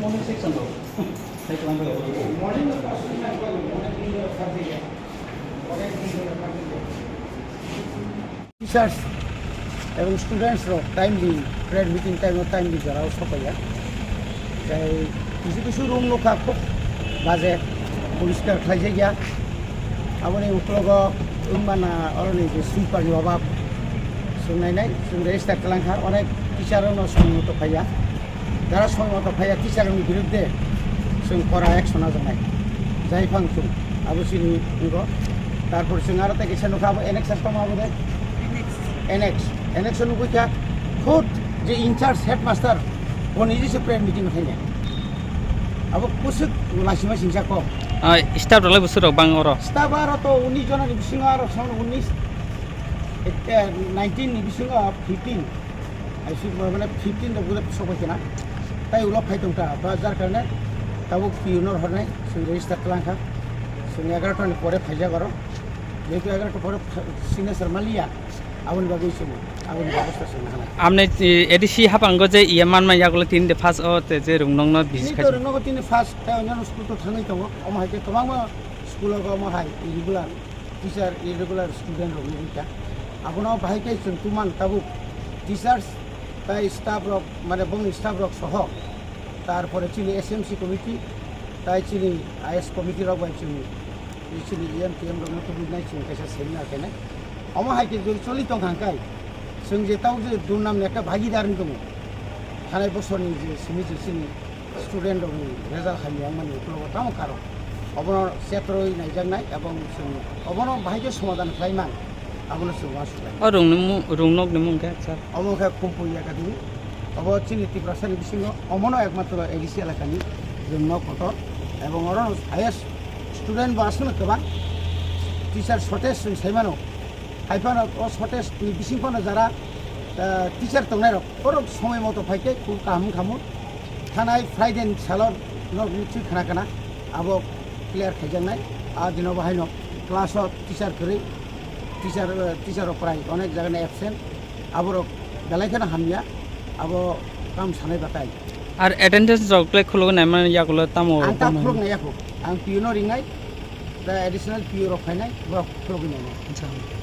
morning section though. Take one day. Morning of course, teachers এবং স্টুডেন্টসরা timely prayer meeting timely যারাও সবাইয়া যাই কিছু কিছু room লোকা খুব বাজে পরিষ্কার খাইছে গিয়া আপনি উত্তরগ উম্মানা অরণি যে সুইপারনি অভাব শুনাই जों রেজিস্টার খালাंखा অনেক টিচারनो সময় মতো ফাইয়া যারা সময় মতো ফাইয়া টিচারनि বিরুদ্ধে जों করা অ্যাকশন জানাই যাই ফাংশন আবুসিনি নিগো তারপর जों আরো তাকে সেনখাবো এনএক্স মাবদে एनेक्शन को क्या खुद जो इंचार्ज हेडमास्टर वो निजी से प्रेयर मीटिंग उठाइए अब कुछ लासिमा सिंसा को स्टाफ रले बुसुर बांग और स्टाफ आरो तो 19 जना बिसिंग आरो सन 19 19 बिसिंग 15 आइसि माने 15 द गुले सबायना ताइ उलो फाइटंटा बाजार करने ताबो पिउनर हरनाय जों रेजिस्टार खालामखा जों 11 टनि परे फाइजा गरो जेतु 11 टनि परे सिग्नेचार मालिया आवन बागै सुनो आवन बागस्ता सुनो आमने एडिसि हापांगो जे इमान मा यागले तीन दे फास ओ ते जे रुंगनंगनो बिस खाय रुंगनंगो तीन फास ता अन्य स्कुल तो थाङै दङ अमाहाय गोबां स्कुलाव अमाहाय रेगुलार टिचार इरेगुलार स्टुडेन्ट रंगनिका आबनाव बाहायकै जों तुमान ताबु टिचार्स ताइ स्टाफ रक माने बंनि स्टाफ रक सह तारपरे चिनि एसएमसी कमिटि ताइ चिनि आईएस कमिटि रक बाय चिनि एमटीएम रंगनो तो बुझनाय चिनि कैसा सेमिनार केने अमाहाय के जों चलित थांखाय जों जे ताव जे दुनामनि একটা भागीदार दङ थानाय बोसोरनि जे सिमिजिसिनि स्टुडेन्ट दङ रेजाल्ट खालियाव माने प्रबताव कारण अबनो क्षेत्रय नायजानाय एबं जों अबनो बाहायके समाधान खालामनाय आबनो सुवा सुबाय अ रुंनक निमुंगा सर अमोखा खुम्पुइ एकाडेमि अब चिनि तिब्रासानि बिसिङाव अमनो एकमात्र एडिसि एलाकानि जोंनो कत एबं अरन हाइएस्ट स्टुडेन्ट बासनो गोबां टिचार शर्टेज जों साइमानो खायफानो शर्टेज बिसिंफोरनो जारा टिचार दंनाय रक समय मतो फाइके खुब खामु थानाय फ्राइडे सालर नगुथि खाना आबो क्लियर खायजानाय आ दिनाव बाहायनो क्लासआव टिचार करै टिचार प्राय अनेक जायगानि एबसेन्ट आबो बेलायखनो हामिया आबो काम सानाय बाताय आर एटेन्डेन्स जगले खुलगो नामा यागलो तामो आं ता खुलगनाय याखो आं पिउनो रिंगाय दा एडिशनल पिउ रक फायनाय बा खुलगनाय अच्छा